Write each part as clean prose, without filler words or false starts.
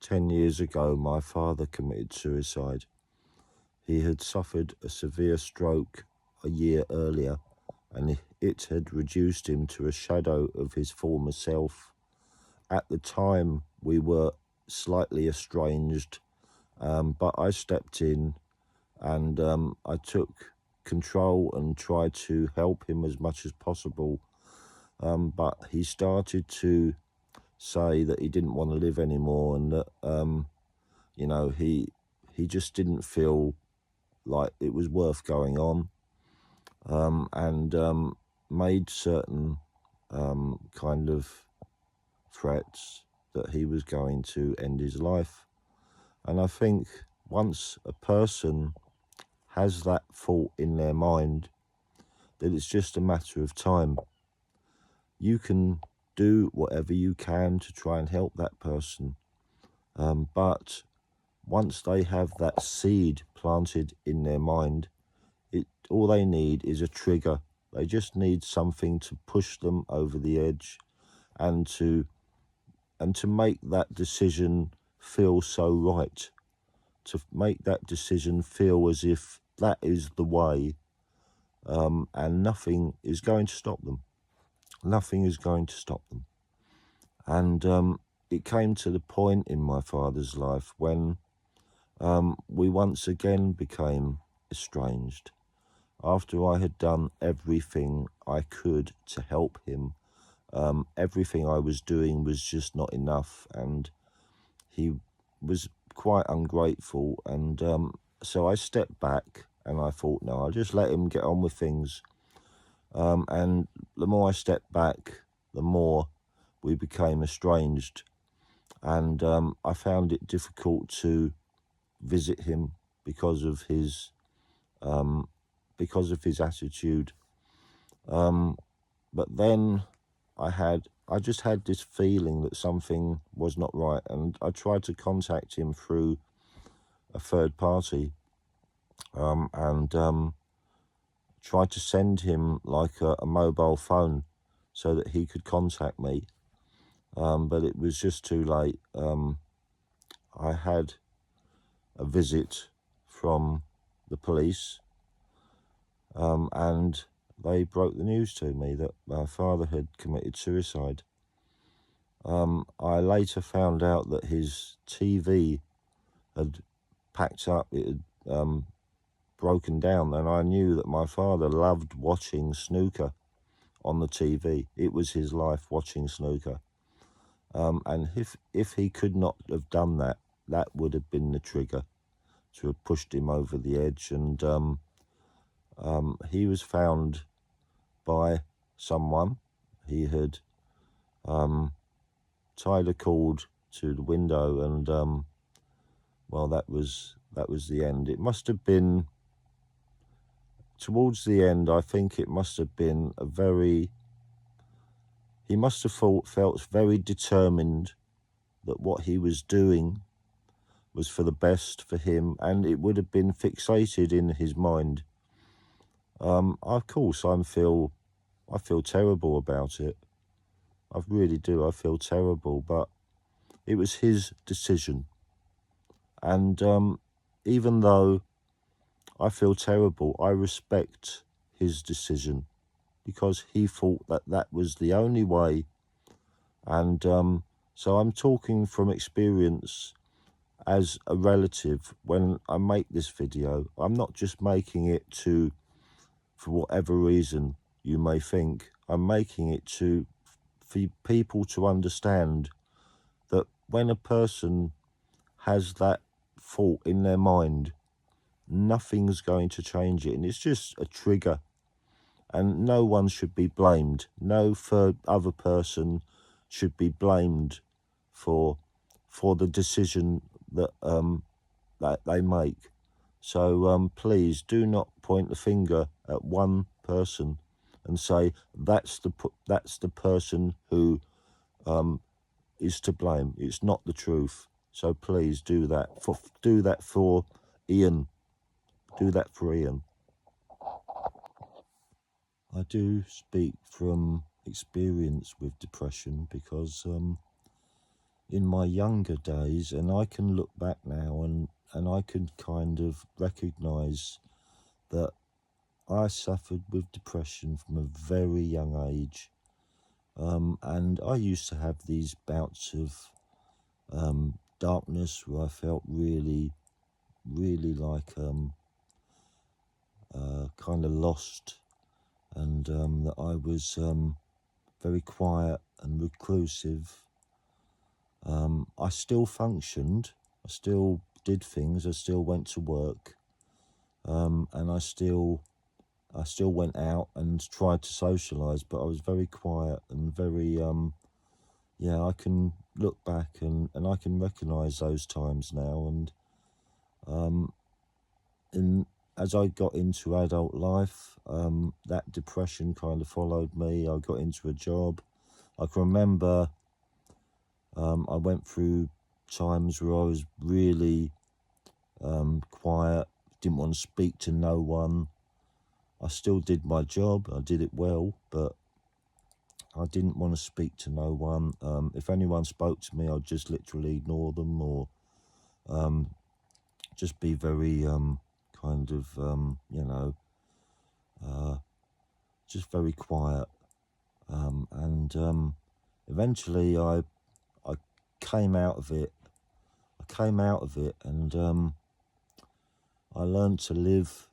10 years ago, my father committed suicide. He had suffered a severe stroke a year earlier, and it had reduced him to a shadow of his former self. At the time, we were slightly estranged, but I stepped in and I took control and tried to help him as much as possible. But he started to say that he didn't want to live anymore, and that he just didn't feel like it was worth going on, and made certain kind of threats that he was going to end his life. And I think once a person has that thought in their mind, that it's just a matter of time. You can do whatever you can to try and help that person, but once they have that seed planted in their mind, all they need is a trigger. They just need something to push them over the edge, and to make that decision feel so right, to make that decision feel as if that is the way, and nothing is going to stop them. Nothing is going to stop them. And it came to the point in my father's life when we once again became estranged. After I had done everything I could to help him, everything I was doing was just not enough, and he was quite ungrateful. And so I stepped back and I thought, no, I'll just let him get on with things. And the more I stepped back, the more we became estranged. And I found it difficult to visit him because of his attitude. But then I just had this feeling that something was not right, and I tried to contact him through a third party, and tried to send him like a mobile phone so that he could contact me, but it was just too late. I had a visit from the police, and they broke the news to me that my father had committed suicide. I later found out that his TV had packed up, it had broken down, and I knew that my father loved watching snooker on the TV. It was his life, watching snooker. And if he could not have done that, that would have been the trigger to have pushed him over the edge. And he was found by someone. He had tied a cord to the window, and well, that was the end. It must have been towards the end. I think it must have been he must have felt very determined that what he was doing was for the best for him, and it would have been fixated in his mind. Of course, I feel terrible about it. I really do. I feel terrible, but it was his decision. And even though I feel terrible, I respect his decision, because he thought that that was the only way. And so I'm talking from experience as a relative. When I make this video, I'm not just making it for whatever reason you may think. I'm making it for people to understand that when a person has that thought in their mind, nothing's going to change it, and it's just a trigger, and no one should be blamed. No third other person should be blamed for the decision that they make. So please do not point the finger at one person and say that's the person who is to blame. It's not the truth. So please do that for Ian. Do that for Ian. I do speak from experience with depression, because in my younger days, and I can look back now and I can kind of recognise that I suffered with depression from a very young age. And I used to have these bouts of darkness where I felt really, really like kind of lost, and that I was very quiet and reclusive. I still functioned, I still did things, I still went to work, and I still went out and tried to socialise, but I was very quiet and very, yeah, I can look back and I can recognise those times now. And as I got into adult life, that depression kind of followed me. I got into a job. I can remember I went through times where I was really quiet, didn't want to speak to no one. I still did my job, I did it well, but I didn't want to speak to no one. If anyone spoke to me, I'd just literally ignore them, or just be very kind of, you know, just very quiet. And eventually I came out of it. And I learned to live.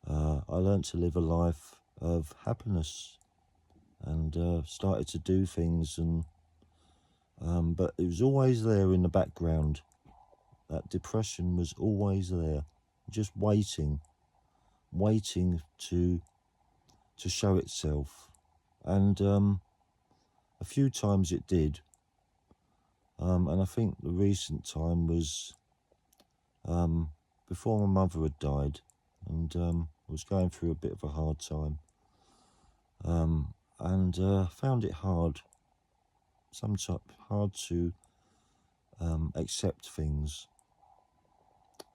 I learned to live a life of happiness, and started to do things. And but it was always there in the background. That depression was always there, just waiting to show itself. And a few times it did. And I think the recent time was before my mother had died, and I was going through a bit of a hard time, and found it hard, sometimes hard to accept things.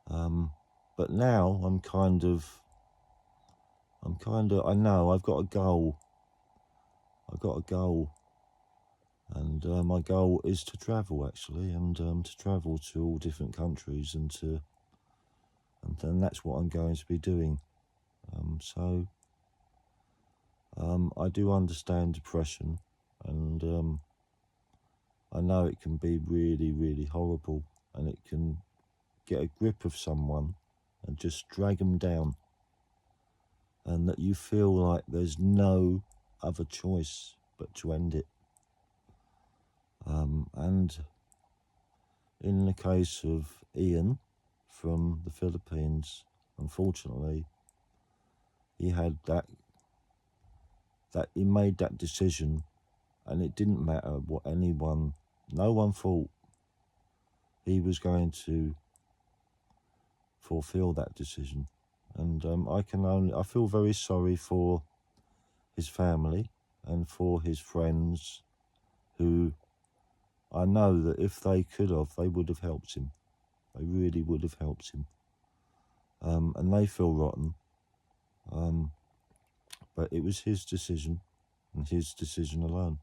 But now I know I've got a goal. And my goal is to travel, actually, and to travel to all different countries, and then that's what I'm going to be doing. So I do understand depression, and I know it can be really, really horrible, and it can get a grip of someone and just drag them down, and that you feel like there's no other choice but to end it. And in the case of Ian from the Philippines, unfortunately, he had that he made that decision, and it didn't matter what no one thought he was going to fulfill that decision. And I feel very sorry for his family and for his friends, who I know that if they could have, they would have helped him. They really would have helped him. And they feel rotten. But it was his decision, and his decision alone.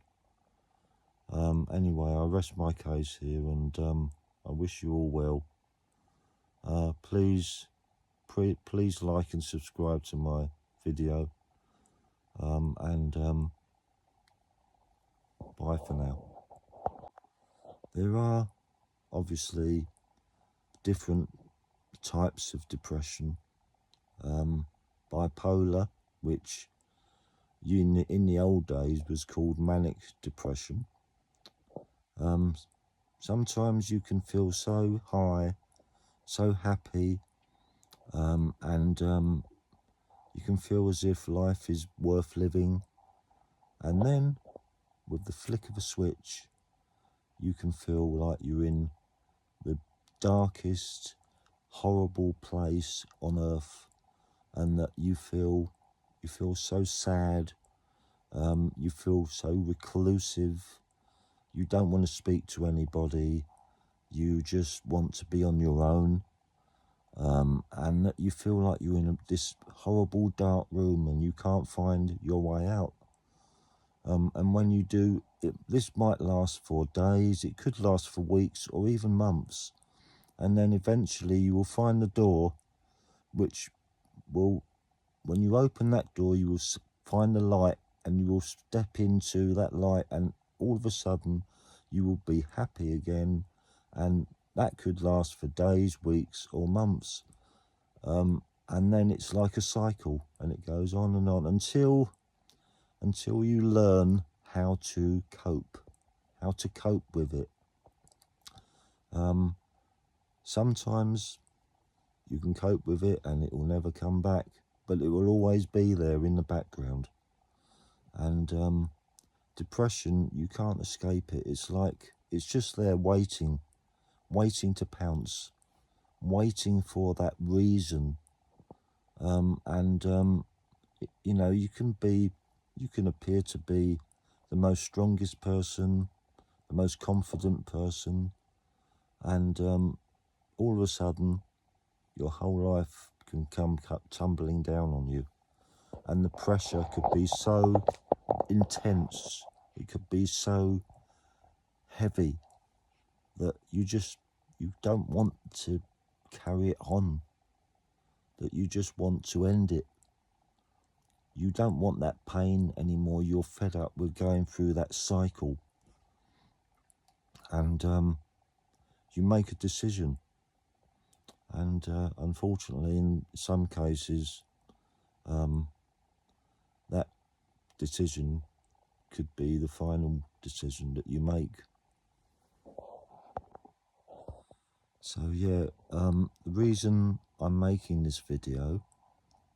Anyway, I rest my case here, and I wish you all well. Please like and subscribe to my video. And bye for now. There are obviously different types of depression. Bipolar, which in the old days was called manic depression. Sometimes you can feel so high, so happy, and you can feel as if life is worth living. And then, with the flick of a switch, you can feel like you're in the darkest, horrible place on earth, and that you feel so sad, you feel so reclusive, you don't want to speak to anybody, you just want to be on your own, and that you feel like you're in this horrible dark room and you can't find your way out. And when you do this might last for days, it could last for weeks or even months. And then eventually you will find the door, which will, when you open that door, you will find the light, and you will step into that light, and all of a sudden you will be happy again. And that could last for days, weeks or months. And then it's like a cycle, and it goes on and on until you learn how to cope with it. Sometimes you can cope with it and it will never come back, but it will always be there in the background. And depression, you can't escape it. It's like, it's just there waiting to pounce, waiting for that reason. You know, you can appear to be the most strongest person, the most confident person, and all of a sudden your whole life can come tumbling down on you, and the pressure could be so intense, it could be so heavy that you don't want to carry it on, that you just want to end it. You don't want that pain anymore. You're fed up with going through that cycle, and you make a decision. And unfortunately, in some cases, that decision could be the final decision that you make. So yeah, the reason I'm making this video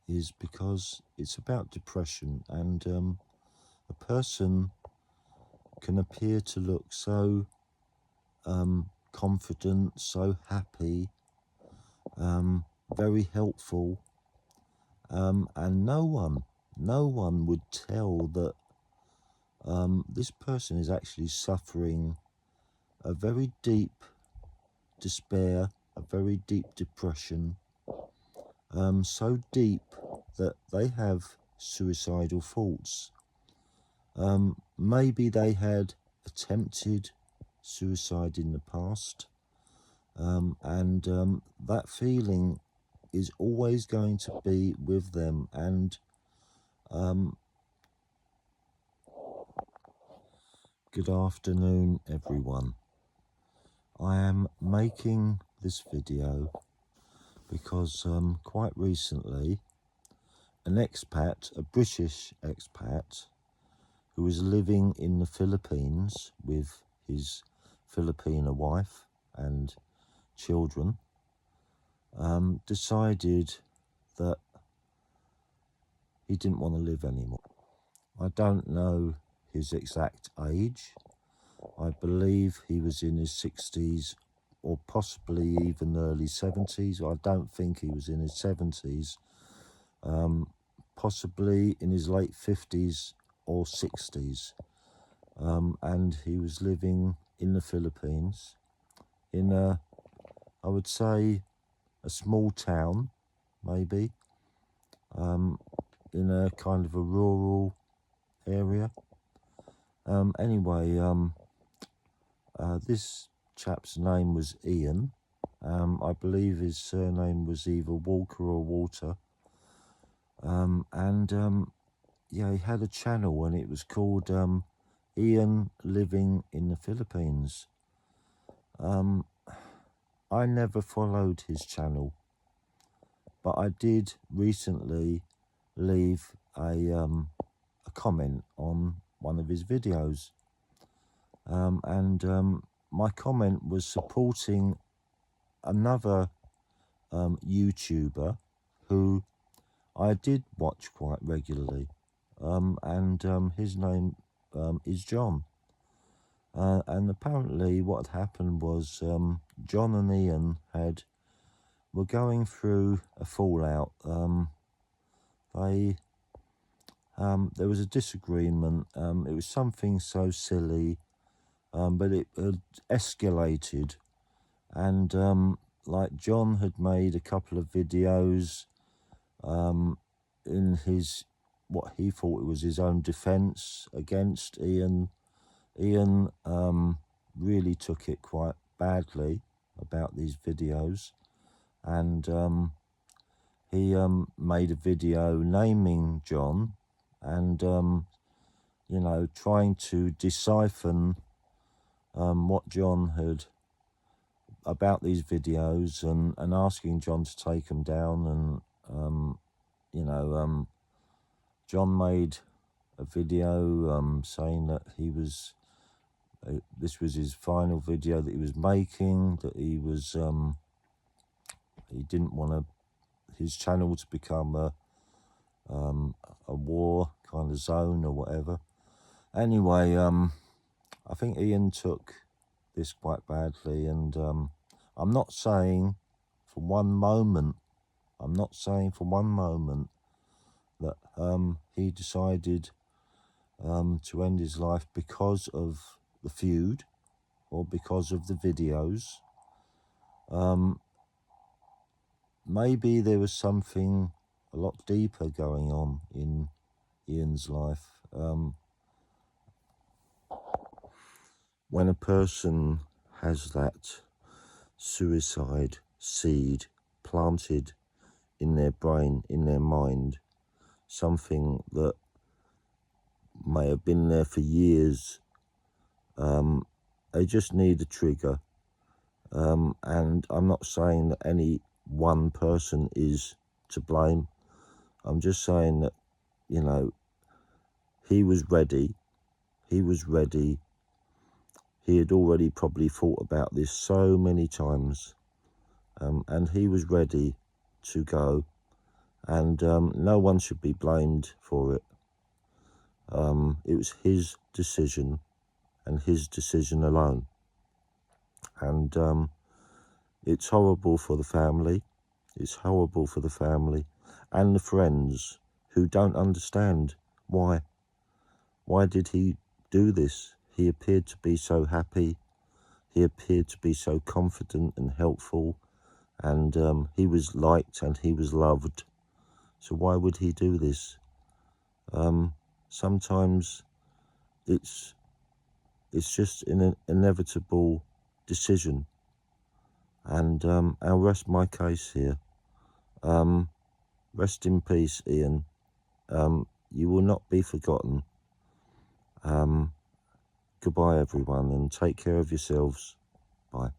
is because it's about depression, and a person can appear to look so confident, so happy, very helpful, and no one would tell that this person is actually suffering a very deep despair, a very deep depression, so deep that they have suicidal thoughts. Maybe they had attempted suicide in the past, and that feeling is always going to be with them. And good afternoon, everyone. I am making this video because quite recently an expat, a British expat, who was living in the Philippines with his Filipino wife and children, decided that he didn't want to live anymore. I don't know his exact age. I believe he was in his 60s or possibly even early 70s. I don't think he was in his 70s, possibly in his late 50s or 60s. And he was living in the Philippines in I would say, a small town, maybe, in a kind of a rural area. Anyway, this chap's name was Ian. I believe his surname was either Walker or Walter. Yeah, he had a channel, and it was called Ian Living in the Philippines. I never followed his channel, but I did recently leave a comment on one of his videos. My comment was supporting another YouTuber who I did watch quite regularly, his name is John. And apparently what had happened was John and Ian were going through a fallout. There was a disagreement. It was something so silly, but it had escalated. And like John had made a couple of videos in what he thought was his own defense against Ian. Ian really took it quite badly about these videos, and he made a video naming John and you know, trying to decipher what John had about these videos, and asking John to take them down. And you know, John made a video saying that he was this was his final video that he was making, that he was he didn't want his channel to become a war kind of zone or whatever. Anyway, I think Ian took this quite badly, and I'm not saying for one moment that he decided to end his life because of the feud or because of the videos. Maybe there was something a lot deeper going on in Ian's life. When a person has that suicide seed planted in their brain, in their mind, something that may have been there for years, they just need a trigger. And I'm not saying that any one person is to blame. I'm just saying that, you know, he was ready. He had already probably thought about this so many times, and he was ready to go, and no one should be blamed for it. It was his decision, and his decision alone. And it's horrible for the family. It's horrible for the family and the friends who don't understand why. Why did he do this? He appeared to be so happy. He appeared to be so confident and helpful, and he was liked and he was loved. So why would he do this? Sometimes it's just an inevitable decision, and I'll rest my case here. Rest in peace, Ian. You will not be forgotten. Goodbye, everyone, and take care of yourselves. Bye.